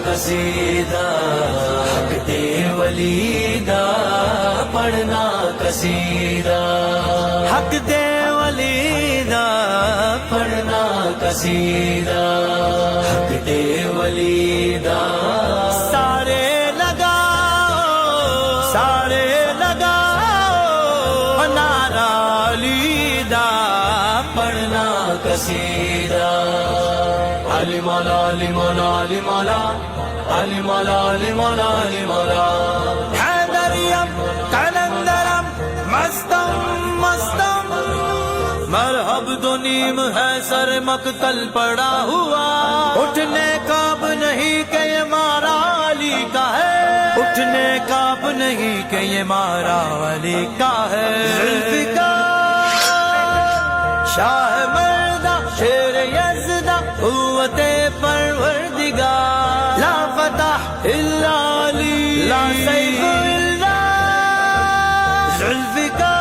قصیدہ حق دے ولی دا پڑھنا قصیدہ حق دے ولی دا پڑھنا قصیدہ حق دے ولی دا سارے لگاؤ نعرہ علی دا پڑھنا قصیدہ علی مولا علی مولا علی مولا علی مولا علی مولا علی مولا حیدریم قلندرم مستم مستم مرحب دو نیم ہے سر مقتل پڑا ہوا اٹھنے کا اب نہیں کہ یہ مارا علی کا ہے اٹھنے کا اب نہیں کہ یہ مارا علی کا ہے ذوالفقار شاہ مردہ شیر یزدہ قوت پروردگار لا فتح الا علی لا سیف الا ذوالفقار